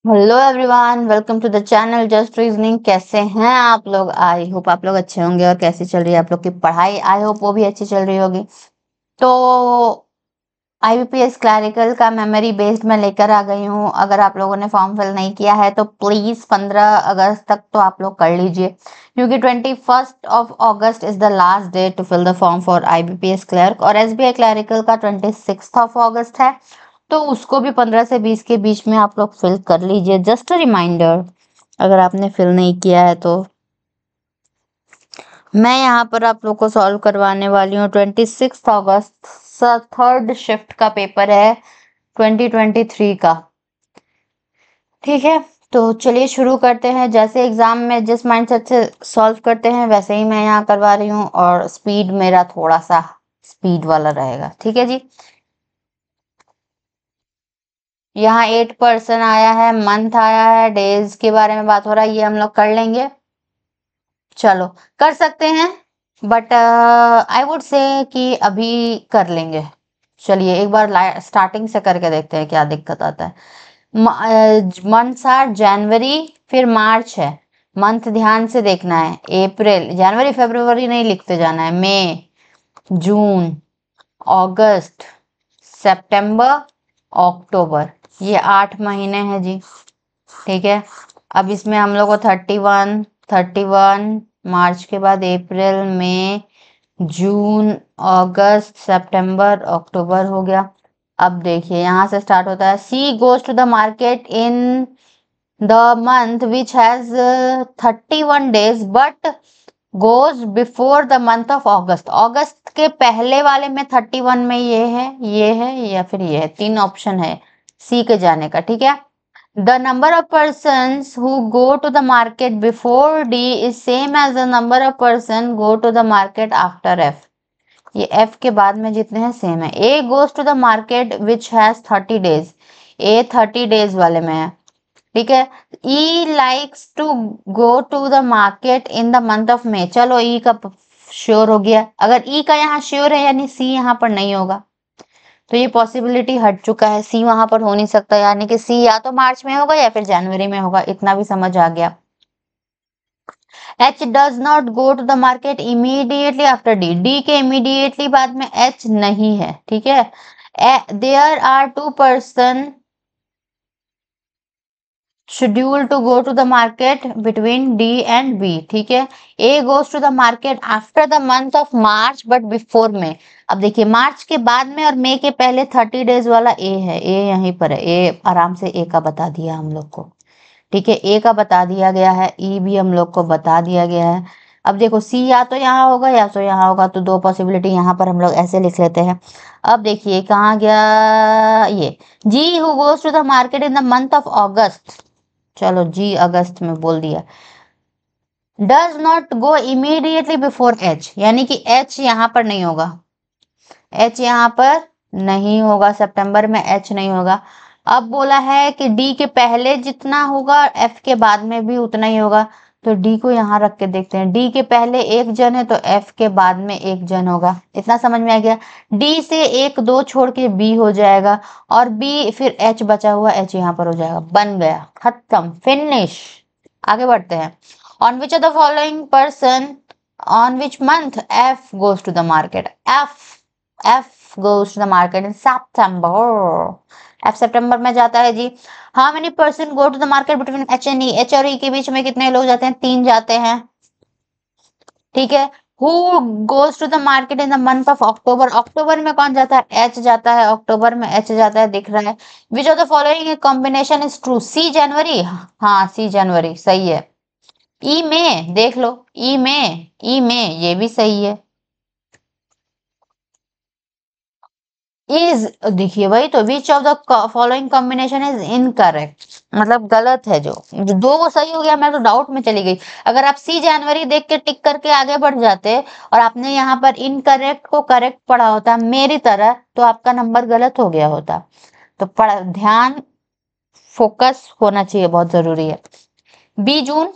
Hello everyone, welcome to the channel Just Reasoning. कैसे हैं आप लोग? आई होप आप लोग अच्छे होंगे। और कैसी चल रही है आप लोग की पढ़ाई? आई होप वो भी अच्छी चल रही होगी। तो आईबीपीएस क्लैरिकल का मेमोरी बेस्ड मैं लेकर आ गई हूँ। अगर आप लोगों ने फॉर्म फिल नहीं किया है तो प्लीज 15 अगस्त तक तो आप लोग कर लीजिए, क्योंकि 21 of August is the last day to fill the form for IBPS clerk. और एसबीआई क्लैरिकल का 26 ऑफ अगस्त है, तो उसको भी 15 से 20 के बीच में आप लोग फिल कर लीजिए। जस्ट अ रिमाइंडर, अगर आपने फिल नहीं किया है तो मैं यहाँ पर आप लोग को सॉल्व करवाने वाली हूँ। 26 अगस्त थर्ड शिफ्ट का पेपर है 2023 का। ठीक है, तो चलिए शुरू करते हैं। जैसे एग्जाम में जिस माइंडसेट से सॉल्व करते हैं वैसे ही मैं यहाँ करवा रही हूँ, और स्पीड मेरा थोड़ा सा स्पीड वाला रहेगा। ठीक है जी। यहाँ 8 पर्सन आया है, मंथ आया है, डेज के बारे में बात हो रहा है, ये हम लोग कर लेंगे। चलो, कर सकते हैं, बट आई वुड से कि अभी कर लेंगे। चलिए एक बार स्टार्टिंग से करके देखते हैं क्या दिक्कत आता है। मंथ्स आर जनवरी, फिर मार्च है। मंथ ध्यान से देखना है। अप्रैल, जनवरी फरवरी नहीं लिखते जाना है। मई, जून, अगस्त, सितंबर, अक्टूबर, ये 8 महीने हैं जी। ठीक है, अब इसमें हम लोग को 31 मार्च के बाद अप्रैल, मई, जून, अगस्त, सितंबर, अक्टूबर हो गया। अब देखिए यहाँ से स्टार्ट होता है। She goes to the market in the month which has 31 days but goes before the month of August. अगस्त के पहले वाले में 31 में ये है, ये है, या फिर ये है। 3 ऑप्शन है सी के जाने का। ठीक है, the number of persons who go to the market before D is same as the number of person go to the market after F। ये F के बाद में जितने हैं सेम है। A goes to the market which has 30 days। A 30 days वाले में है। ठीक है, E likes to go to the market in the month of May। चलो E का श्योर हो गया। अगर E का यहाँ श्योर है यानी C यहाँ पर नहीं होगा, तो ये पॉसिबिलिटी हट चुका है। सी वहां पर हो नहीं सकता, यानी कि सी या तो मार्च में होगा या फिर जनवरी में होगा। इतना भी समझ आ गया। H does not go to the market immediately after D. D के इमीडिएटली बाद में एच नहीं है। ठीक है, there are 2 person scheduled to go to the market between D and B। ठीक है, A goes to the market after the month of March but before May। अब देखिए मार्च के बाद में और मई के पहले 30 डेज वाला A है। A यहीं पर है। A आराम से A का बता दिया हम लोग को। ठीक है, A का बता दिया गया है, E भी हम लोग को बता दिया गया है। अब देखो C या तो यहाँ होगा या तो यहाँ होगा, तो दो पॉसिबिलिटी यहाँ पर हम लोग ऐसे लिख लेते हैं। अब देखिए कहाँ गया ये G who goes to the market in the month of August। चलो जी अगस्त में बोल दिया। Does not go immediately before H, यानी कि एच यहाँ पर नहीं होगा। एच यहाँ पर नहीं होगा, सितंबर में एच नहीं होगा। अब बोला है कि डी के पहले जितना होगा एफ के बाद में भी उतना ही होगा, तो डी को यहाँ रख के देखते हैं। डी के पहले एक जन है तो एफ के बाद में एक जन होगा। इतना समझ में आ गया। डी से 1 2 छोड़ के बी हो जाएगा, और बी फिर एच बचा हुआ, एच यहाँ पर हो जाएगा। बन गया, खत्म, फिनिश। आगे बढ़ते हैं। On which of the following person on which month F goes to the market. F goes to the market in September। F सितंबर में जाता है जी। How many person go to the market between H and E. H और E के बीच में कितने लोग जाते हैं? 3 जाते हैं। ठीक है, who goes to the market in the month of October. अक्टूबर में कौन जाता है? एच जाता है। अक्टूबर में एच जाता है, दिख रहा है। Which of the following combination is true. C जनवरी, हाँ सी जनवरी सही है। ई में देख लो, ई में ये भी सही है। इज, देखिए वही तो, विच of the following combination is incorrect, मतलब गलत है। जो दो वो सही हो गया, मैं तो डाउट में चली गई। अगर आप सी जनवरी देख के टिक करके आगे बढ़ जाते और आपने यहाँ पर इनकरेक्ट को करेक्ट पढ़ा होता मेरी तरह, तो आपका नंबर गलत हो गया होता। तो ध्यान, फोकस होना चाहिए, बहुत जरूरी है। बी जून,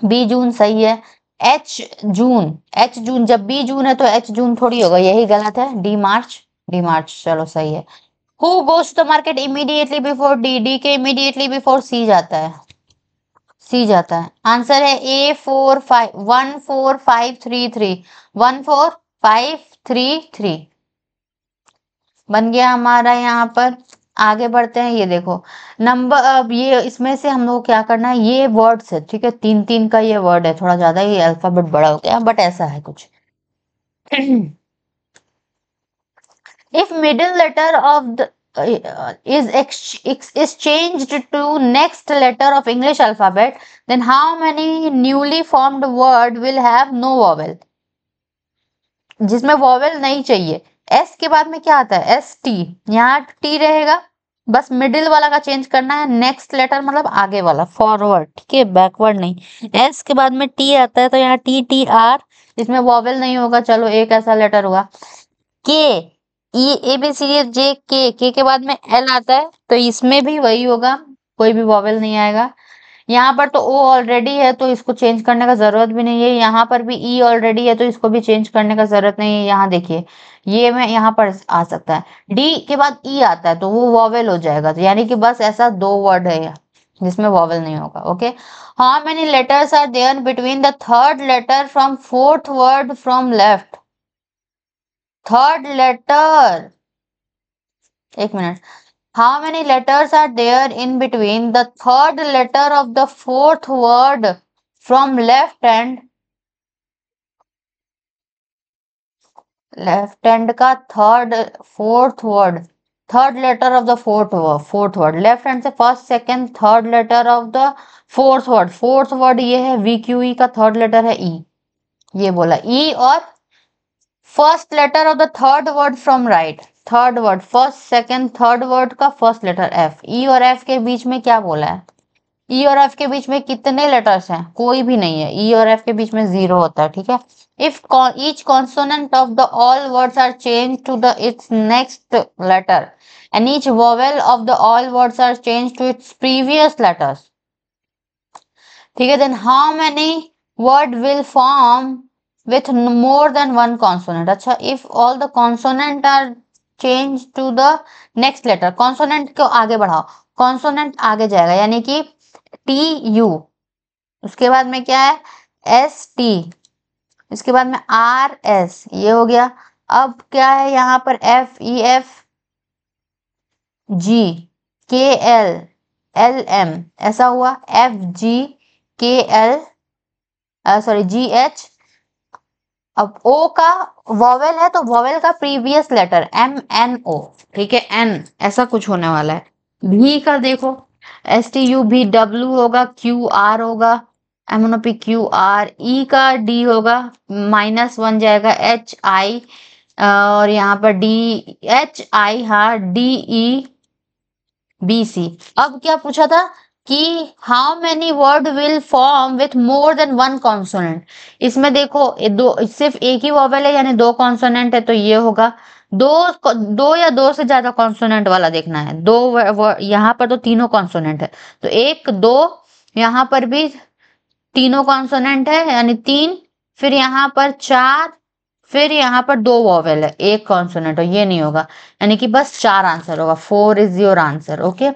बी जून सही है। जून एच जून, जब बी जून है तो एच जून थोड़ी होगा, यही गलत है। डी मार्च, डी मार्च चलो सही है। Who goes to the market immediately before D, D के इमीडिएटली बिफोर सी जाता है, सी जाता है। आंसर है ए 145333, 14533 बन गया हमारा। यहाँ पर आगे बढ़ते हैं। ये देखो नंबर, अब ये इसमें से हम लोग क्या करना है, ये वर्ड्स है, ठीक है, तीन तीन का ये वर्ड है, थोड़ा ज्यादा ही अल्फाबेट बड़ा हो गया, बट ऐसा है कुछ। If middle letter of the is changed to next letter of English alphabet, then how many newly formed word will have no vowel? जिसमें वॉवेल नहीं चाहिए। एस के बाद में क्या आता है, एस टी, यहाँ टी रहेगा, बस मिडिल वाला का चेंज करना है, नेक्स्ट लेटर मतलब आगे वाला, फॉरवर्ड, ठीक है, बैकवर्ड नहीं। एस के बाद में टी आता है तो यहाँ टी टी आर, इसमें वॉवेल नहीं होगा, चलो एक ऐसा लेटर हुआ। के, ई, ए बी सी डी जे, के बाद में एल आता है तो इसमें भी वही होगा, कोई भी वॉवेल नहीं आएगा। यहाँ पर तो ओ ऑलरेडी है तो इसको चेंज करने का जरूरत भी नहीं है, यहाँ पर भी ई ऑलरेडी है तो इसको भी चेंज करने का जरूरत नहीं है। यहाँ देखिए ये में यहाँ पर आ सकता है, डी के बाद ई आता है तो वो वॉवेल हो जाएगा, तो यानी कि बस ऐसा दो वर्ड है जिसमें वॉवेल नहीं होगा। Okay, how many letters are there between the third letter from fourth word from left? Third letter, एक minute, how many letters are there in between the third letter of the fourth word from left hand? Left hand का third fourth word, third letter of the fourth word, left hand से first second third letter of the fourth word, fourth word ये है we Q E का third letter है ई, ये बोला E, और first letter of the third word from right, third word first second third word का first letter F, E और F के बीच में क्या बोला है, ई और एफ के बीच में कितने लेटर्स हैं, कोई भी नहीं है, ई और एफ के बीच में 0 होता है, ठीक है। If each consonant of the all words are changed to the its next letter and each vowel of the all words are changed to its previous letters, ठीक है, then how many word will form with more than one consonant? अच्छा, if all the consonant are changed to the next letter, consonant को आगे बढ़ाओ, consonant आगे जाएगा, यानी कि टी यू, उसके बाद में क्या है एस टी, इसके बाद में आर एस, ये हो गया। अब क्या है यहाँ पर एफ ई एफ जी के एल एल एम, ऐसा हुआ, एफ जी के एल सॉरी जी एच। अब ओ का वॉवेल है तो वॉवेल का previous letter M N O, ठीक है, एन ऐसा कुछ होने वाला है। भी का देखो एस टी यू भी डब्ल्यू होगा, क्यू आर होगा, एमओपी क्यू आर, ई का डी होगा, -1 जाएगा, एच आई, और यहाँ पर डी एच आई, हाँ डी ई बी सी। अब क्या पूछा था कि how many word will form with more than one consonant, इसमें देखो दो, सिर्फ एक ही वॉवेल है यानी दो कॉन्सोनेंट है तो ये होगा, दो या दो से ज्यादा कॉन्सोनेंट वाला देखना है, यहाँ पर तो तीनों कॉन्सोनेंट है तो एक दो, यहाँ पर भी तीनों कॉन्सोनेंट है यानी 3, फिर यहाँ पर 4, फिर यहाँ पर 2 वॉवेल है, एक कॉन्सोनेंट, और ये नहीं होगा, यानी कि बस 4 आंसर होगा, 4 is your answer. Okay,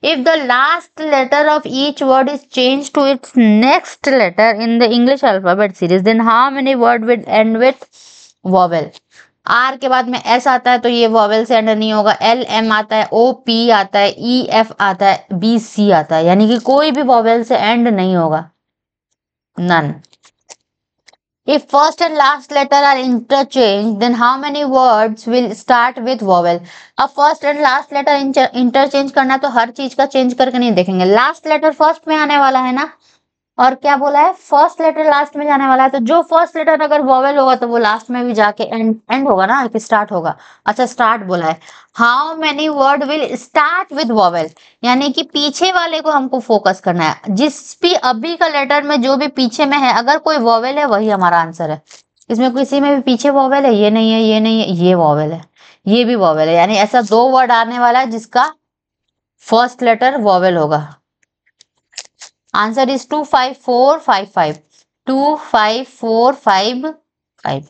if the last letter of each word is changed to its next letter in the English alphabet series, then how many word will end with vowel? R के बाद में S आता है तो ये vowel से and नहीं होगा, एल एम आता है, ओ पी आता है, ई एफ आता है, बी सी आता है, यानी कि कोई भी वॉवेल से एंड नहीं होगा, none. If first and last letter are interchanged, then how many words will start with vowel? अब first and last letter interchange करना तो हर चीज का चेंज करके नहीं देखेंगे, लास्ट लेटर फर्स्ट में आने वाला है ना, और क्या बोला है फर्स्ट लेटर लास्ट में जाने वाला है, तो जो फर्स्ट लेटर अगर वॉवेल होगा तो वो लास्ट में भी जाके एंड होगा ना, कि स्टार्ट होगा। अच्छा, स्टार्ट बोला है, how many word will start with vowel, यानी कि पीछे वाले को हमको फोकस करना है, जिस भी अभी का लेटर में जो भी पीछे में है अगर कोई वॉवेल है वही हमारा आंसर है, इसमें किसी में भी पीछे वॉवेल है, ये नहीं है, ये नहीं है, ये वॉवेल है, ये भी वॉवेल है, यानी ऐसा 2 वर्ड आने वाला है जिसका फर्स्ट लेटर वॉवेल होगा। आंसर इज 25455, 25455,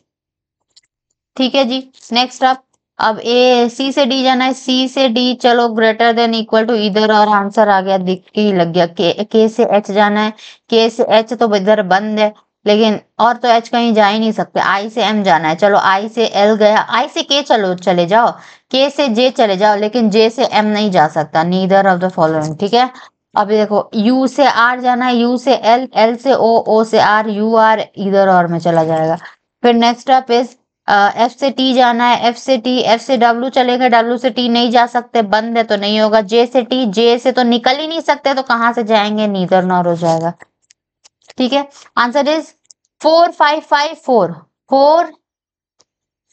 ठीक है जी। नेक्स्ट अप अब ए सी से डी जाना है, सी से डी चलो ग्रेटर देन इक्वल टू इधर, और आंसर आ गया, दिख के ही लग गया। के से एच जाना है, के से एच तो इधर बंद है, लेकिन और तो एच कहीं जा ही नहीं सकते। आई से एम जाना है, चलो आई से एल गया, आई से के चलो चले जाओ, के से जे चले जाओ, लेकिन जे से एम नहीं जा सकता, नीदर ऑफ द फॉलोइंग, ठीक है। अभी देखो यू से आर जाना है, यू से एल, एल से ओ, ओ से आर, यू आर इधर और में चला जाएगा। फिर नेक्स्ट अप इज एफ से टी जाना है, एफ से टी, एफ से डब्ल्यू चलेगा, डब्ल्यू से टी नहीं जा सकते, बंद है तो नहीं होगा। जे से टी, जे से तो निकल ही नहीं सकते, तो कहाँ से जाएंगे, नीदर नॉर हो जाएगा, ठीक है। आंसर इज 4 5 5 4, 4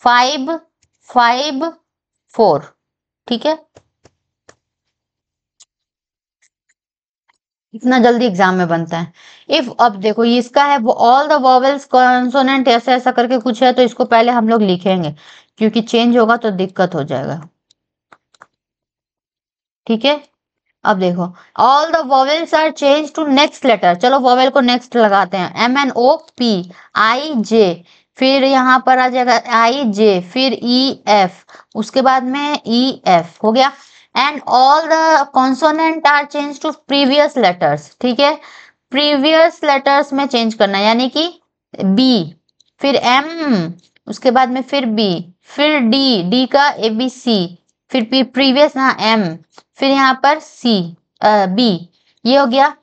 5 5 4, ठीक है। इतना जल्दी एग्जाम में बनता है। इफ अब देखो ये इसका है वो ऑल द वॉवेल्स कॉन्सोनेंट, ऐसा ऐसा करके कुछ है, तो इसको पहले हम लोग लिखेंगे, क्योंकि चेंज होगा तो दिक्कत हो जाएगा, ठीक है। अब देखो all the vowels are change to next letter, चलो वॉवेल को नेक्स्ट लगाते हैं, M N O P, I J, फिर यहाँ पर आ जाएगा आई जे, फिर ई एफ, उसके बाद में ई एफ हो गया। And all the consonant are change to previous letters, ठीक है। प्रीवियस लेटर्स में चेंज करना, यानी कि बी, फिर एम, उसके बाद में फिर बी, फिर डी, डी का ए बी सी, फिर प्रीवियस ना एम, फिर यहाँ पर सी बी, ये हो गया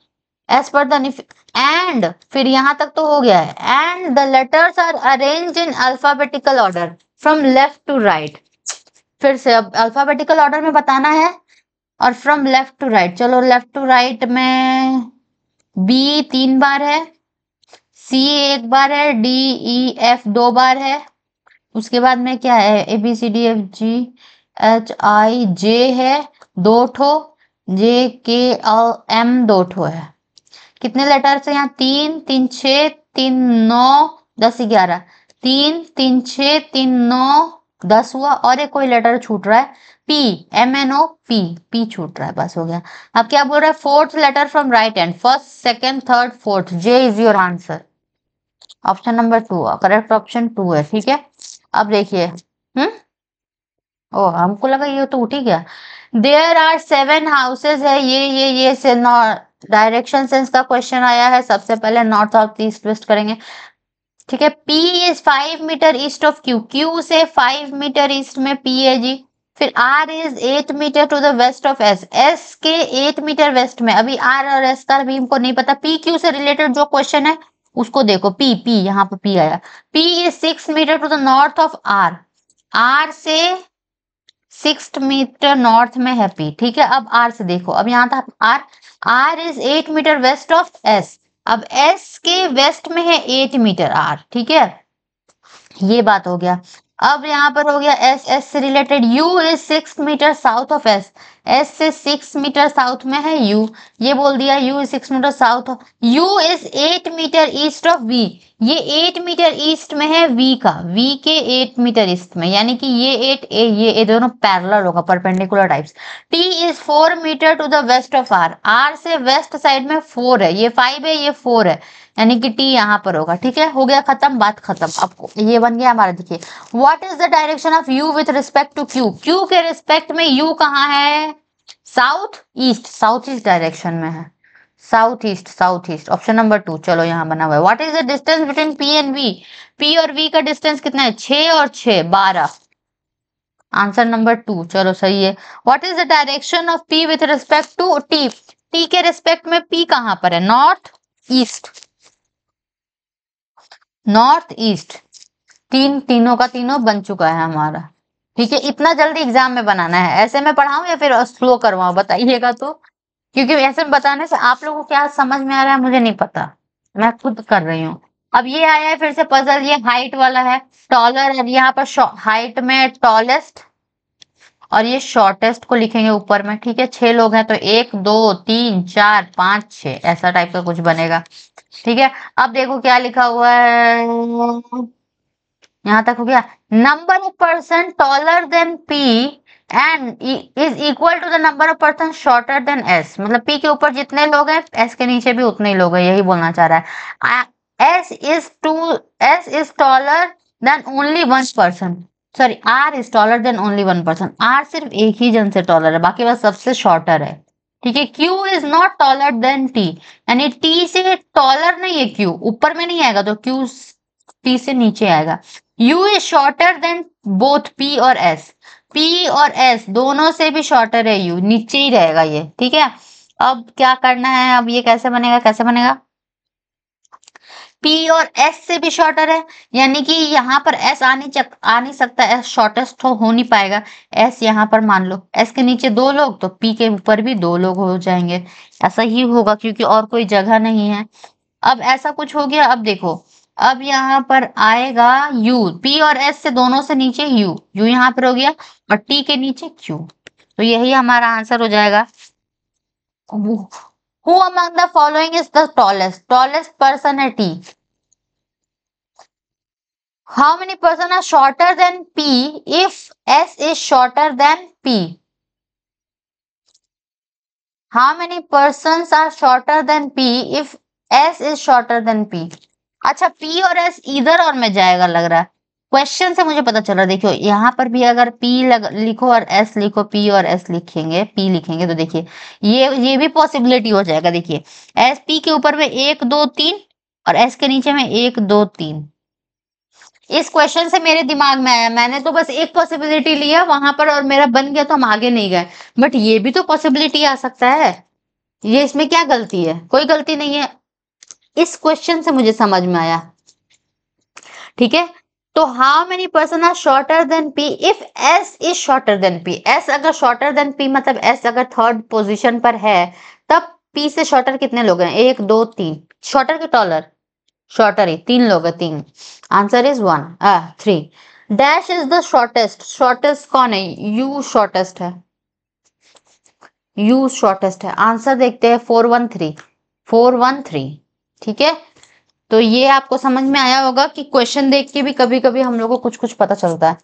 एज पर द, एंड फिर यहाँ तक तो हो गया है। And the letters are arranged in alphabetical order from left to right, फिर से अब अल्फाबेटिकल ऑर्डर में बताना है, और फ्रॉम लेफ्ट टू राइट, चलो लेफ्ट टू राइट में बी 3 बार है, सी 1 बार है, डी ई एफ 2 बार है, उसके बाद में क्या है, A B C D F G H I J है 2 ठो, जे के एल एम 2 ठो है। कितने लेटर्स है यहाँ, 3 3 6 3 9 10 11, 3 3 6 3 9 10 हुआ, और एक कोई लेटर छूट रहा है, P, M N O P, P छूट रहा है, बस हो गया। अब क्या बोल रहा है, fourth letter from right hand, first second third fourth, J is your answer, option number 2, correct option 2 है, ठीक है। अब देखिए ओ हमको लगा ये तो उठ ही गया। देयर आर 7 हाउसेज है, ये से डायरेक्शन सेंस का क्वेश्चन आया है, सबसे पहले नॉर्थ साउथ ईस्ट वेस्ट करेंगे, ठीक है। P is 5 metre east of Q, Q से 5 मीटर ईस्ट में P है जी। फिर R is 8 metre to the west of S, S के 8 मीटर वेस्ट में, अभी R और S का भी हमको नहीं पता, P Q से रिलेटेड जो क्वेश्चन है उसको देखो, P यहाँ पर P आया, P is 6 metre to the north of R, R से 6 मीटर नॉर्थ में है P, ठीक है। अब R से देखो, अब यहाँ था R, R is 8 metre west of S, अब S के वेस्ट में है 8 मीटर R, ठीक है, ये बात हो गया। अब यहाँ पर हो गया S, S से related U is 6 metre south of S, S से 6 मीटर साउथ में है U, ये बोल दिया U is 6 metre south of, U is 8 metre east of V, ये 8 मीटर ईस्ट में है V का, V के 8 मीटर ईस्ट में, यानी कि ये 8 ये दोनों पैरेलल होगा, perpendicular types. T is 4 metre to the west of R, R से वेस्ट साइड में 4 है, ये 5 है, ये 4 है, यानी कि टी यहाँ पर होगा, ठीक है। हो गया खत्म, बात खत्म। अब ये बन गया हमारा, देखिए what is the direction of U with respect to Q, Q के रिस्पेक्ट में यू कहाँ है, south east, south east direction में है, south east, south east, option number 2, चलो यहाँ बना हुआ है। What is the distance between P and V, P और वी का डिस्टेंस कितना है, 6 और 6 12, आंसर नंबर 2, चलो सही है। What is the direction of P with respect to T, T के रिस्पेक्ट में पी कहाँ पर है, नॉर्थ ईस्ट, नॉर्थ ईस्ट, तीनों का तीनों बन चुका है हमारा, ठीक है। इतना जल्दी एग्जाम में बनाना है, ऐसे में पढ़ाऊं या फिर स्लो करवाऊं, बताइएगा तो, क्योंकि ऐसे में बताने से आप लोगों को क्या समझ में आ रहा है मुझे नहीं पता, मैं खुद कर रही हूँ। अब ये आया है फिर से पजल, ये हाइट वाला है, टॉलर है, यहाँ पर हाइट में टॉलेस्ट और ये शॉर्टेस्ट को लिखेंगे ऊपर में, ठीक है। 6 लोग हैं तो 1 2 3 4 5 6 ऐसा टाइप का कुछ बनेगा, ठीक है। अब देखो क्या लिखा हुआ है, यहां तक हो गया, number of person taller than P and is equal to the number of person shorter than S, मतलब P के ऊपर जितने लोग हैं S के नीचे भी उतने ही लोग हैं, यही बोलना चाह रहा है। S is taller than only 1 person, sorry, R is taller than only one person. R सिर्फ एक ही जन से टॉलर है, बाकी बस सबसे शॉर्टर है। ठीक है, Q is not taller than T, यानी टी से टॉलर नहीं है क्यू, ऊपर में नहीं आएगा तो क्यू टी से नीचे आएगा। You is shorter then both P और एस, पी और एस दोनों से भी शॉर्टर है यू, नीचे ही रहेगा ये। ठीक है, अब क्या करना है, अब ये कैसे बनेगा, कैसे बनेगा, पी और एस से भी शॉर्टर है, यानी कि यहाँ पर एस आ नहीं सकता, एस शॉर्टेस्ट हो नहीं पाएगा। एस यहाँ पर मान लो, एस के नीचे दो लोग तो पी के ऊपर भी दो लोग हो जाएंगे, ऐसा ही होगा क्योंकि और कोई जगह नहीं है। अब ऐसा कुछ हो गया। अब देखो, अब यहाँ पर आएगा यू, पी और एस से दोनों से नीचे यू, यू यहाँ पर हो गया, और टी के नीचे क्यू, तो यही हमारा आंसर हो जाएगा। Who among the following is the tallest, tallest person है T. How many person are shorter than P if S is shorter than P? How many persons are shorter than P if S is shorter than P? अच्छा, P और S इधर और में जाएगा लग रहा है, क्वेश्चन से मुझे पता चल रहा है। देखियो यहाँ पर भी अगर P लिखो और S लिखो, P और S लिखेंगे, P लिखेंगे तो देखिए ये भी पॉसिबिलिटी हो जाएगा। देखिए S P के ऊपर में 1 2 3 और S के नीचे में 1 2 3। इस क्वेश्चन से मेरे दिमाग में आया, मैंने तो बस एक पॉसिबिलिटी लिया वहां पर और मेरा बन गया तो हम आगे नहीं गए, बट ये भी तो पॉसिबिलिटी आ सकता है, ये इसमें क्या गलती है, कोई गलती नहीं है, इस क्वेश्चन से मुझे समझ में आया। ठीक है, तो how many person are shorter than P if S is shorter than P, S अगर शॉर्टर देन पी मतलब एस अगर थर्ड पोजिशन पर है, तब पी से शॉर्टर कितने लोग हैं, 1 2 3, शॉर्टर के टॉलर, शॉर्टर ही 3 लोग है, 3, answer is 3। Dash is the shortest, shortest कौन है, यू शॉर्टेस्ट है, यू शॉर्टेस्ट है, आंसर देखते हैं 413, 413। ठीक है, तो ये आपको समझ में आया होगा कि क्वेश्चन देख के भी कभी कभी हम लोग को कुछ कुछ पता चलता है।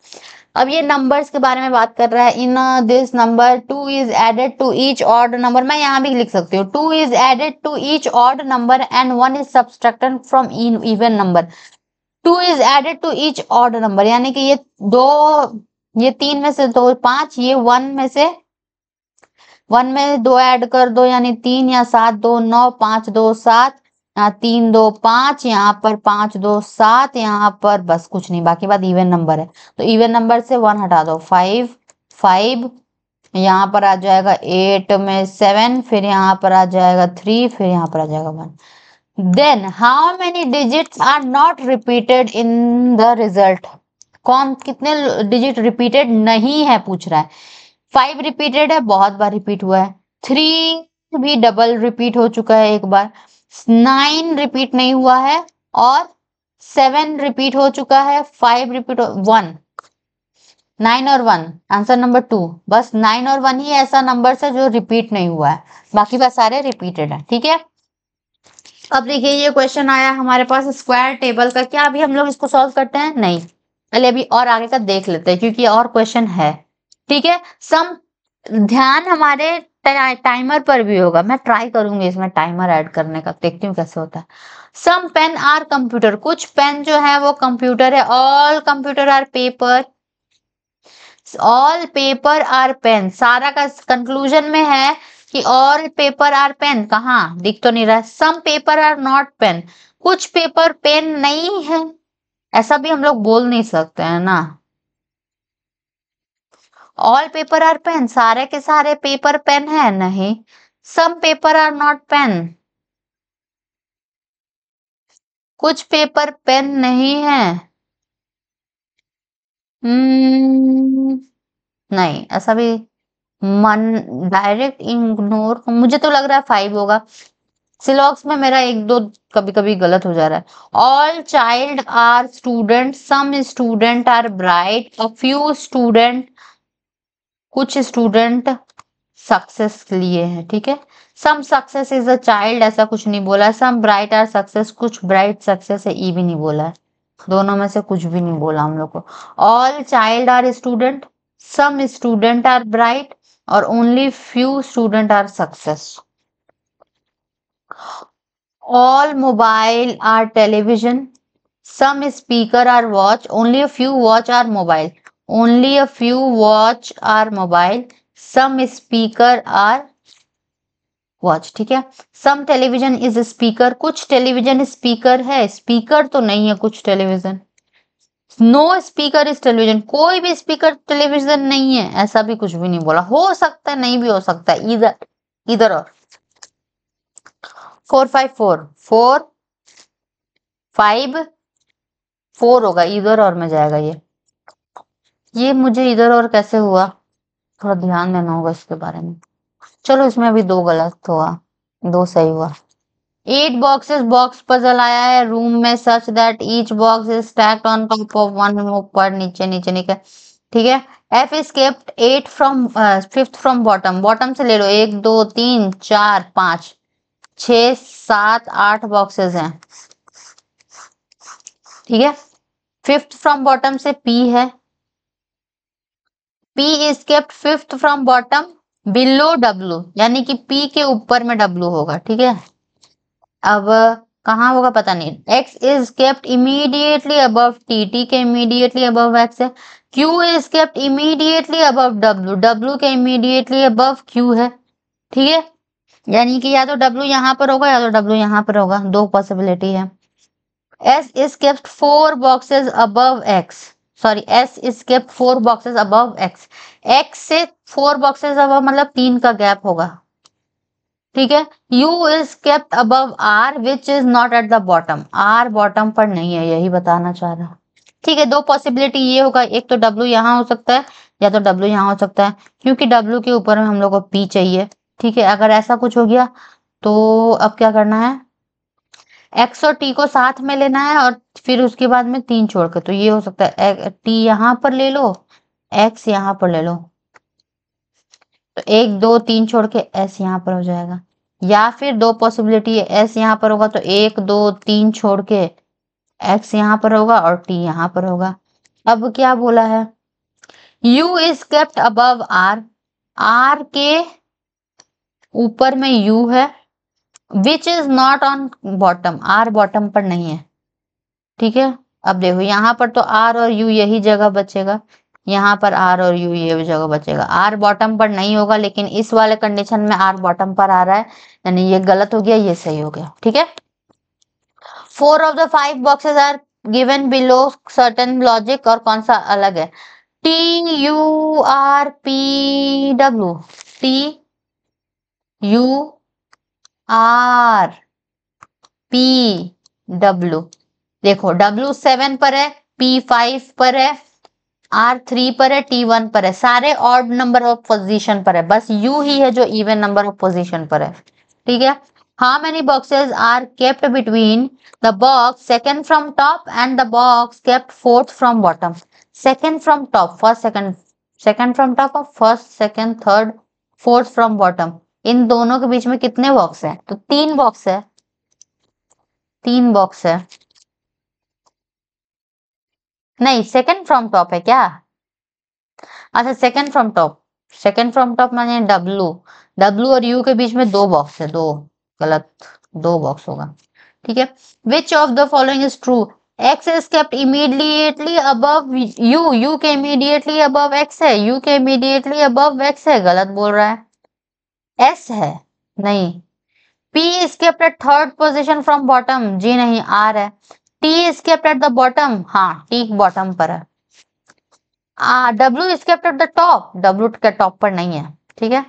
अब ये नंबर्स के बारे में बात कर रहा है, in this number 2 is added to each odd number, मैं यहाँ भी लिख सकती हूँ 2 is added to each odd number and 1 is subtracted from even number. 2 is added to each odd number, यानी कि ये 3 में से 2 5, ये 1 में से 1 में 2 ऐड कर दो यानी 3 या 7 2 9 5 2 7, यहाँ 3 2 5, यहाँ पर 5 2 7, यहाँ पर बस कुछ नहीं, बाकी बात इवन नंबर है, तो इवन नंबर से 1 हटा दो, 5 5, यहाँ पर आ जाएगा 8 में 7, फिर यहाँ पर आ जाएगा 3, फिर यहाँ पर आ जाएगा 1। Then how many digits are not repeated in the result, कौन कितने डिजिट रिपीटेड नहीं है पूछ रहा है। 5 रिपीटेड है, बहुत बार रिपीट हुआ है, 3 भी डबल रिपीट हो चुका है एक बार, 9 रिपीट नहीं हुआ है, और 7 रिपीट हो चुका है, 5 रिपीट 1, 9 और 1, आंसर नंबर 2, बस 9 और 1 ही ऐसा नंबर है जो रिपीट नहीं हुआ है, बाकी बस सारे रिपीटेड है। ठीक है, अब देखिए ये क्वेश्चन आया हमारे पास स्क्वायर टेबल का, क्या अभी हम लोग इसको सॉल्व करते हैं, नहीं, पहले अभी और आगे का देख लेते हैं क्योंकि और क्वेश्चन है। ठीक है, सम ध्यान हमारे टाइमर पर भी होगा, मैं ट्राई करूंगी इसमें टाइमर ऐड करने का, देखती हूँ कैसे होता है। सम पेन आर कंप्यूटर, कुछ पेन जो है वो कंप्यूटर है, all computer are paper, all paper are pen, सारा का कंक्लूजन में है कि ऑल पेपर आर पेन, कहाँ दिख तो नहीं रहा है। सम पेपर आर नॉट पेन, कुछ पेपर पेन नहीं है, ऐसा भी हम लोग बोल नहीं सकते हैं ना। ऑल पेपर आर पेन, सारे के सारे पेपर पेन है नहीं। सम पेपर आर नॉट पेन, कुछ पेपर पेन नहीं है, नहीं ऐसा भी, मन डायरेक्ट इग्नोर, मुझे तो लग रहा है 5 होगा, सिलॉक्स में मेरा 1 2 कभी कभी गलत हो जा रहा है। All child are student, some student are bright, a few student, कुछ स्टूडेंट सक्सेस लिए हैं। ठीक है, some success is a child, ऐसा कुछ नहीं बोला है। सम ब्राइट आर सक्सेस, कुछ ब्राइट सक्सेस है, ई भी नहीं बोला है, दोनों में से कुछ भी नहीं बोला हम लोग को। All child are student, some student are bright, और only few student are success. All mobile are television, some speaker are watch, only a few watch are mobile, only a few watch are mobile, some speaker are watch, ठीक है। Some television is speaker, कुछ television speaker है, speaker तो नहीं है कुछ television. No speaker is television, कोई भी स्पीकर टेलीविजन नहीं है, ऐसा भी कुछ भी नहीं बोला। हो सकता है, नहीं भी हो सकता है, इधर इधर और 4 5 4 4 5 4 होगा, इधर और में जाएगा ये मुझे इधर और कैसे हुआ, थोड़ा ध्यान देना होगा इसके बारे में। चलो इसमें अभी 2 गलत हुआ, 2 सही हुआ। 8 बॉक्सेस बॉक्स पजल आया है रूम में such that each box is stacked on top of one, ऊपर नीचे नीचे नीचे, ठीक है। F is kept 8 from 5th from bottom, bottom से ले लो, 1 2 3 4 5 6 7 8 बॉक्सेस हैं, ठीक है। 5th फ्रॉम बॉटम से पी है, P is kept 5th from bottom below W, यानी कि P के ऊपर में W होगा, ठीक है। अब कहाँ होगा पता नहीं। X is kept immediately above T, T के इमीडिएटली अबव X है। Q is kept immediately above W, W के इमीडिएटली अबव Q है, ठीक है। यानी कि या तो W यहाँ पर होगा या तो W यहाँ पर होगा, 2 पॉसिबिलिटी है। S is kept 4 boxes above X, sorry S is kept 4 boxes above X, X से 4 boxes above मतलब 3 का गैप होगा, ठीक है। U is kept above R which is not at the bottom, R bottom पर नहीं है, यही बताना चाह रहा, ठीक है। 2 पॉसिबिलिटी ये होगा, एक तो W यहाँ हो सकता है या तो W यहाँ हो सकता है, क्योंकि W के ऊपर में हम लोग को P चाहिए, ठीक है। अगर ऐसा कुछ हो गया तो अब क्या करना है, एक्स और टी को साथ में लेना है और फिर उसके बाद में 3 छोड़ के, तो ये हो सकता है टी यहाँ पर ले लो, एक्स यहाँ पर ले लो, तो 1 2 3 छोड़ के एस यहाँ पर हो जाएगा। या फिर 2 पॉसिबिलिटी है, एस यहाँ पर होगा तो 1 2 3 छोड़ के एक्स यहाँ पर होगा और टी यहाँ पर होगा। अब क्या बोला है, U is kept above R, R के ऊपर में यू है, which is not on bottom, R bottom पर नहीं है, ठीक है। अब देखो यहाँ पर तो आर और यू यही जगह बचेगा, यहाँ पर आर और यू ये जगह बचेगा, आर बॉटम पर नहीं होगा, लेकिन इस वाले कंडीशन में आर बॉटम पर आ रहा है, यानी ये गलत हो गया, ये सही हो गया, ठीक है। 4 of the 5 boxes are given below certain logic, और कौन सा अलग है, T U R P W, T U R P W, देखो W 7 पर है, P 5 पर है, R 3 पर है, T 1 पर है, सारे ऑड नंबर ऑफ पोजीशन पर है, बस U ही है जो इवन नंबर ऑफ पोजीशन पर है, ठीक है। How many boxes are kept between the box second from top and the box kept 4th from bottom, second from top first second, second from top और first second third 4th from bottom, इन दोनों के बीच में कितने box है, तो 3 box है, 3 बॉक्स है, नहीं सेकंड फ्रॉम टॉप है क्या, अच्छा second from top, second from top माने W, W और U के बीच में 2 बॉक्स है, 2 गलत, 2 बॉक्स होगा, ठीक है। Which of the following is true, X is kept immediately above U, U के इमीडिएटली अबव X है, U के इमीडिएटली अबव X है, गलत बोल रहा है, S है, नहीं। P is kept at 3rd position from bottom, जी नहीं, R है। T is kept at the bottom, हाँ T बॉटम पर है। W is kept at the top, W के टॉप पर नहीं है, ठीक है।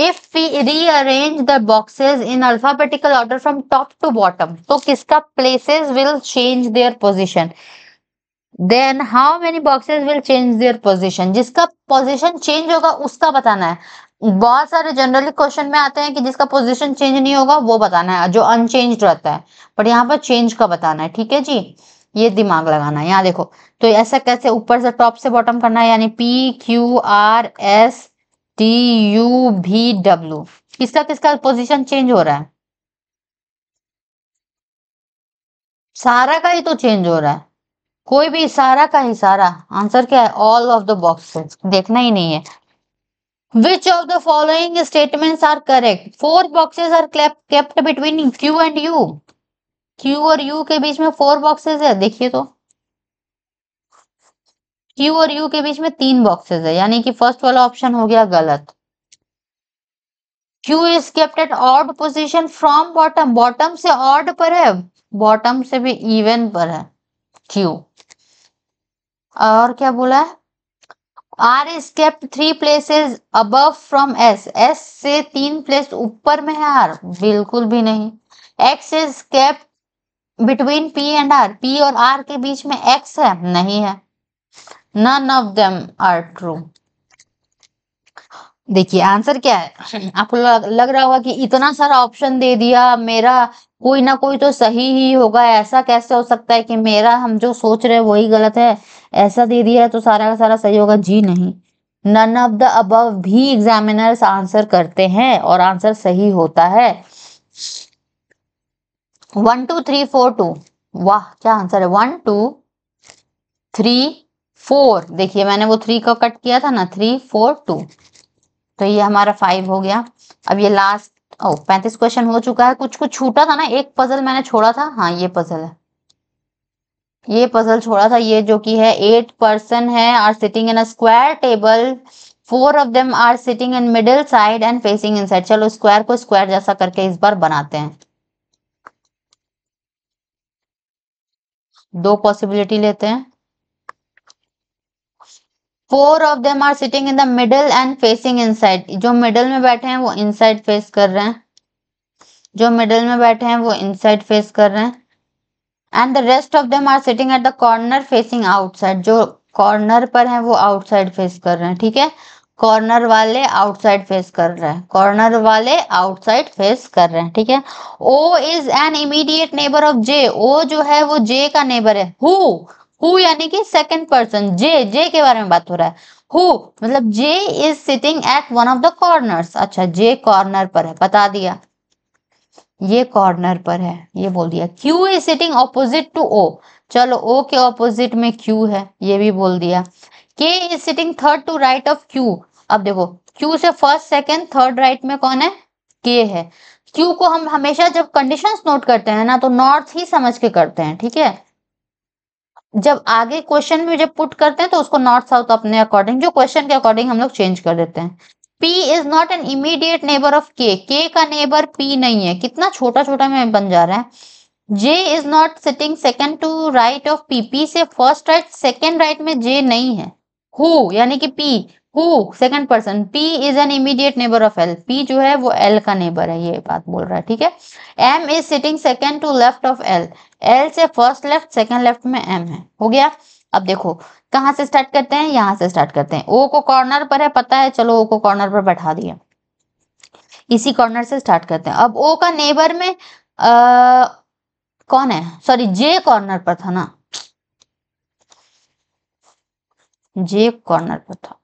If we rearrange the boxes in alphabetical order from top to bottom, तो किसका places will change their position, then how many boxes will change their position, जिसका position change होगा उसका बताना है। बहुत सारे जनरली क्वेश्चन में आते हैं कि जिसका पोजीशन चेंज नहीं होगा वो बताना है, जो अनचेंज रहता है, बट यहाँ पर चेंज का बताना है, ठीक है जी, ये दिमाग लगाना है। यहाँ देखो, तो ऐसा कैसे ऊपर से टॉप से बॉटम करना है, यानी PQRSTUVW, किसका किसका पोजीशन चेंज हो रहा है, सारा का ही तो चेंज हो रहा है, कोई भी सारा का ही सारा, आंसर क्या है, ऑल ऑफ द बॉक्सेस, देखना ही नहीं है। Which of the following statements are correct? 4 boxes are kept between Q and U. Q और U के बीच में 4 boxes है, देखिए तो क्यू और यू के बीच में 3 बॉक्सेस है, यानी कि फर्स्ट वाला ऑप्शन हो गया गलत। Q is kept at odd position from bottom, bottom से ऑड पर है, बॉटम से भी इवन पर है क्यू। और क्या बोला है, R is kept 3 places above from S, S से 3 प्लेस ऊपर में है आर, बिल्कुल भी नहीं। X is kept between P and R, P और आर के बीच में एक्स है, नहीं है। None of them are true. देखिए आंसर क्या है, आपको लग रहा होगा कि इतना सारा ऑप्शन दे दिया, मेरा कोई ना कोई तो सही ही होगा, ऐसा कैसे हो सकता है कि मेरा हम जो सोच रहे हैं वही गलत है, ऐसा दे दिया है तो सारा का सारा सही होगा। जी नहीं, नन ऑफ द अबव भी एग्जामिनर्स आंसर करते हैं और आंसर सही होता है। 1 2 3 4 2, वाह क्या आंसर है, 1 2 3 4। देखिए मैंने वो 3 को कट किया था ना, 3 4 2, तो ये हमारा 5 हो गया। अब ये लास्ट, 35 क्वेश्चन हो चुका है। कुछ कुछ छूटा था ना, एक पजल मैंने छोड़ा था, हाँ ये पजल है, ये पजल छोड़ा था, ये जो कि है 8 पर्सन है are sitting in a square table, 4 of them are sitting in middle side and facing inside. चलो स्क्वायर को स्क्वायर जैसा करके इस बार बनाते हैं, दो पॉसिबिलिटी लेते हैं। 4 of them are sitting in the middle and facing inside, जो मिडल में बैठे हैं वो इनसाइड फेस कर रहे हैं, जो मिडल में बैठे हैं वो इनसाइड फेस कर रहे हैं। And the rest of them are sitting at the corner facing outside, जो कॉर्नर पर हैं वो आउटसाइड फेस कर रहे हैं, ठीक है। कॉर्नर वाले आउटसाइड फेस कर रहे हैं, कॉर्नर वाले आउटसाइड फेस कर रहे हैं, ठीक है। O is an immediate neighbour of J, O जो है वो जे का नेबर है। हु यानी कि सेकंड पर्सन, जे के बारे में बात हो रहा है। हु मतलब J is sitting at one of the corners, अच्छा जे कॉर्नर पर है, बता दिया ये कॉर्नर पर है, ये बोल दिया। Q is sitting opposite to O, चलो ओ के ऑपोजिट में क्यू है, ये भी बोल दिया। K is sitting third to right of Q, अब देखो क्यू से फर्स्ट सेकंड थर्ड राइट में कौन है, के है। क्यू को हम हमेशा जब कंडीशंस नोट करते हैं ना तो नॉर्थ ही समझ के करते हैं, ठीक है। जब आगे क्वेश्चन में जब पुट करते हैं तो उसको नॉर्थ साउथ अपने अकॉर्डिंग, जो क्वेश्चन के अकॉर्डिंग हम लोग चेंज कर देते हैं। P is not an immediate neighbour of K का नेबर P नहीं है, कितना छोटा छोटा में बन जा रहा है। J is not sitting second to right of P से फर्स्ट राइट सेकंड राइट में J नहीं है। हु यानी कि P, who second person, P is an immediate neighbour of L, P जो है वो L का नेबर है, ये बात बोल रहा है, ठीक है। M is sitting second to left of L, L से फर्स्ट लेफ्ट सेकंड लेफ्ट में M है, हो गया। अब देखो कहाँ से स्टार्ट करते हैं, यहाँ से स्टार्ट करते हैं। ओ को कॉर्नर पर है पता है, चलो ओ को कॉर्नर पर बैठा दिया, इसी कॉर्नर से स्टार्ट करते हैं। अब ओ का नेबर में कौन है, सॉरी जे कॉर्नर पर था ना, जे कॉर्नर पर था,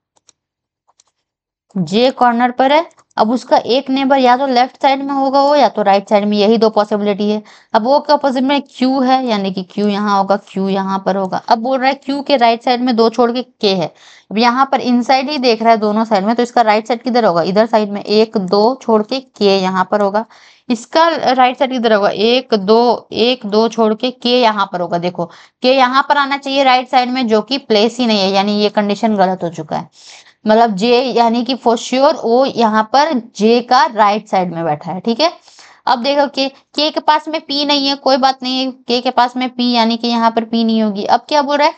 जे कॉर्नर पर है। अब उसका एक नेबर या तो लेफ्ट साइड में होगा वो, या तो राइट साइड में, यही दो पॉसिबिलिटी है। अब वो के अपोजिट में क्यू है, यानी कि क्यू यहाँ होगा, क्यू यहाँ पर होगा। अब बोल रहा है क्यू के राइट साइड में दो छोड़ के है। अब यहाँ पर इनसाइड ही देख रहा है दोनों साइड में, तो इसका राइट साइड किधर होगा, इधर साइड में, एक दो छोड़ के यहाँ पर होगा। इसका राइट साइड किधर होगा, एक दो छोड़ के यहाँ पर होगा। देखो के यहाँ पर आना चाहिए राइट साइड में, जो कि प्लेस ही नहीं है, यानी ये कंडीशन गलत हो चुका है। मतलब जे यानी कि फॉर श्योर ओ यहाँ पर जे का राइट साइड में बैठा है, ठीक है। अब देखो के के पास में पी नहीं है, कोई बात नहीं है, के पास में पी यानी कि यहाँ पर पी नहीं होगी। अब क्या बोल रहा है,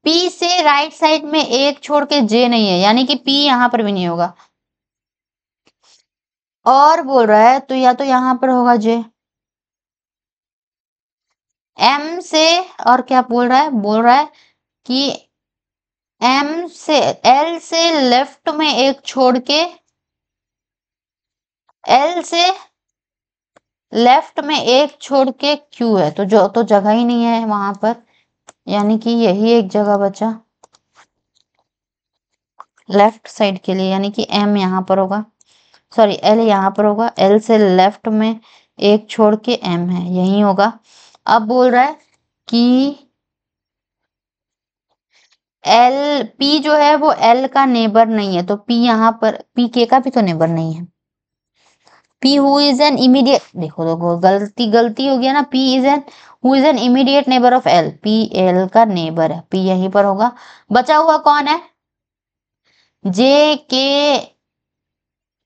पी से राइट साइड में एक छोड़ के जे नहीं है, यानी कि पी यहाँ पर भी नहीं होगा। और बोल रहा है तो या तो यहाँ पर होगा जे, एम से, और क्या बोल रहा है कि एम से एल से लेफ्ट में एक छोड़ के, एल से लेफ्ट में एक छोड़ के क्यू है, तो जो तो जगह ही नहीं है वहां पर, यानी कि यही एक जगह बचा लेफ्ट साइड के लिए, यानी कि एम यहाँ पर होगा, सॉरी एल यहाँ पर होगा। एल से लेफ्ट में एक छोड़ के एम है, यही होगा। अब बोल रहा है कि एल पी जो है वो एल का नेबर नहीं है, तो पी यहाँ पर पी के का भी तो नेबर नहीं है, P who is an immediate, देखो देखो गलती हो गया ना, P is an who is an immediate neighbor of L, P L का नेबर है, P यहीं पर होगा। बचा हुआ कौन है? J K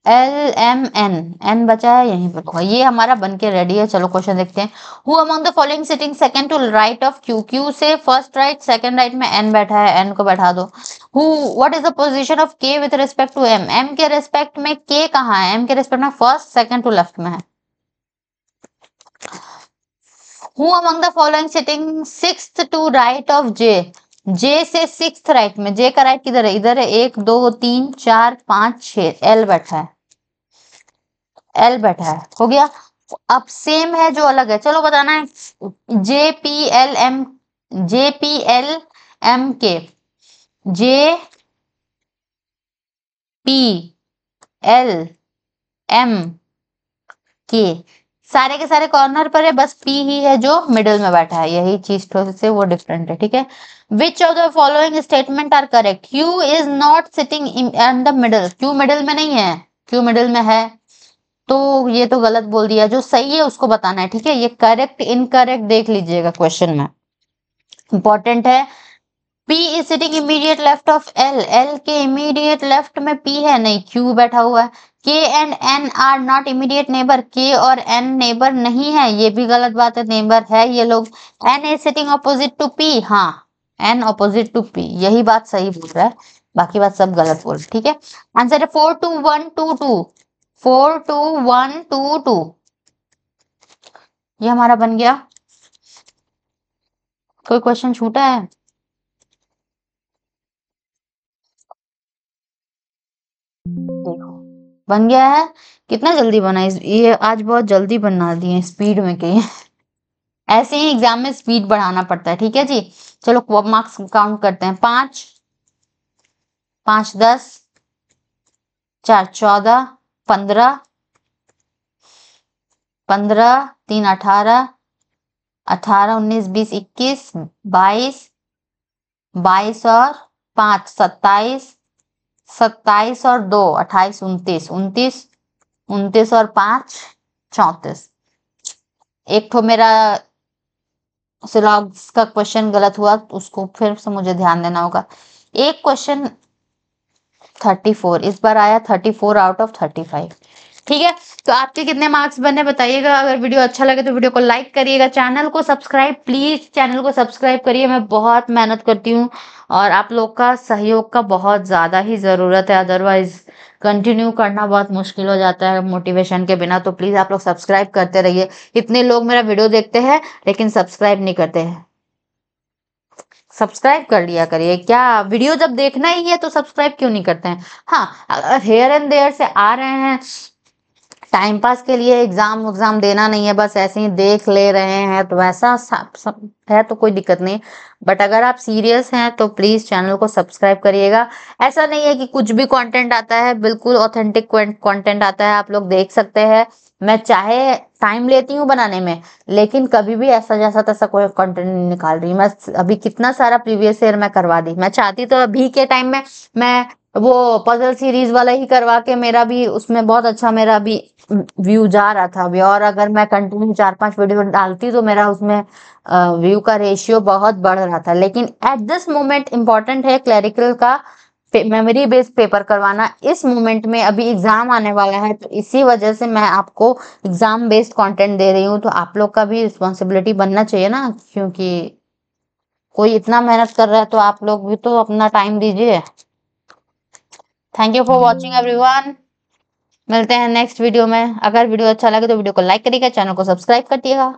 L M N, N बचा है यहीं पर होगा। ये हमारा बन के रेडी है। चलो क्वेश्चन देखते हैं। Who among the following sitting second to right of Q, Q से फर्स्ट राइट सेकंड राइट में N बैठा है, N को बैठा दो। Who, what is the position of K with respect to M, M के रेस्पेक्ट में K कहाँ है? M के रेस्पेक्ट में फर्स्ट सेकंड टू लेफ्ट में है। Who among the following sitting sixth to right of J, J से sixth right में, J का राइट किधर है? इधर है। 1 2 3 4 5 6, L बैठा है, L बैठा है। हो गया। अब सेम है जो अलग है, चलो बताना है। J P L M, J P L M K, J P L M K सारे के सारे कॉर्नर पर है, बस P ही है जो मिडिल में बैठा है। यही चीज थोड़ी से वो डिफरेंट है, ठीक है। Which of the following statement are correct? Q is not sitting in the middle, Q middle में नहीं है, Q मिडिल में है, तो ये तो गलत बोल दिया। जो सही है उसको बताना है, ठीक है। ये करेक्ट इनकरेक्ट देख लीजिएगा क्वेश्चन में, इंपॉर्टेंट है। P is sitting immediate left of L, L के इमीडिएट लेफ्ट में P है नहीं, Q बैठा हुआ है। K and N are not immediate neighbour, K और N नेबर नहीं है, ये भी गलत बात है, नेबर है ये लोग। N is sitting opposite to P, हाँ N ऑपोजिट टू P, यही बात सही बोल रहा है, बाकी बात सब गलत बोल रहे, ठीक है। आंसर है 4 2 1 2 2, 4 2 1 2 2, ये हमारा बन गया। कोई क्वेश्चन छूटा है? देखो बन गया है। कितना जल्दी बना, ये आज बहुत जल्दी बना दिए, स्पीड में कहीं ऐसे ही एग्जाम में स्पीड बढ़ाना पड़ता है, ठीक है जी। चलो मार्क्स काउंट करते हैं। 5 5 10, 4 14, 15 15 3 18, 18 19 20 21 22 22 और 5 27, 27 और 2 28 29 29 29 और 5 34। एक तो मेरा सिलॉग्स का क्वेश्चन गलत हुआ, उसको फिर से मुझे ध्यान देना होगा। एक क्वेश्चन 34, इस बार आया 34 आउट ऑफ 35, ठीक है। तो आपके कितने मार्क्स बने बताइएगा। अगर वीडियो अच्छा लगे तो वीडियो को लाइक करिएगा, चैनल को सब्सक्राइब, प्लीज चैनल को सब्सक्राइब करिए। मैं बहुत मेहनत करती हूँ और आप लोग का सहयोग का बहुत ज्यादा ही जरूरत है, अदरवाइज कंटिन्यू करना बहुत मुश्किल हो जाता है मोटिवेशन के बिना। तो प्लीज आप लोग सब्सक्राइब करते रहिए। इतने लोग मेरा वीडियो देखते हैं लेकिन सब्सक्राइब नहीं करते हैं, सब्सक्राइब कर लिया करिए। क्या वीडियो जब देखना ही है तो सब्सक्राइब क्यों नहीं करते हैं? हाँ, अगर हेयर एंड देयर से आ रहे हैं टाइम पास के लिए, एग्जाम देना नहीं है, बस ऐसे ही देख ले रहे हैं, तो वैसा है तो कोई दिक्कत नहीं। बट अगर आप सीरियस हैं तो प्लीज चैनल को सब्सक्राइब करिएगा। ऐसा नहीं है कि कुछ भी कंटेंट आता है, बिल्कुल ऑथेंटिक कंटेंट आता है, आप लोग देख सकते हैं। मैं चाहे टाइम लेती हूँ बनाने में, लेकिन कभी भी ऐसा जैसा तैसा कोई कंटेंट नहीं निकाल रही मैं। अभी कितना सारा प्रीवियस ईयर मैं करवा दी, मैं चाहती तो अभी के टाइम में मैं वो पजल सीरीज वाला ही करवा के, मेरा भी उसमें बहुत अच्छा मेरा भी व्यू जा रहा था अभी। और अगर मैं कंटिन्यू 4-5 वीडियो डालती तो मेरा उसमें व्यू का रेशियो बहुत बढ़ रहा था। लेकिन एट दिस मोमेंट इम्पोर्टेंट है क्लरिकल का मेमोरी बेस्ड पेपर करवाना। इस मोमेंट में अभी एग्जाम आने वाला है, तो इसी वजह से मैं आपको एग्जाम बेस्ड कंटेंट दे रही हूँ। तो आप लोग का भी रिस्पॉन्सिबिलिटी बनना चाहिए ना, क्योंकि कोई इतना मेहनत कर रहा है तो आप लोग भी तो अपना टाइम दीजिए। Thank you for watching everyone, मिलते हैं नेक्स्ट वीडियो में। अगर वीडियो अच्छा लगे तो वीडियो को लाइक करिएगा, चैनल को सब्सक्राइब करिएगा।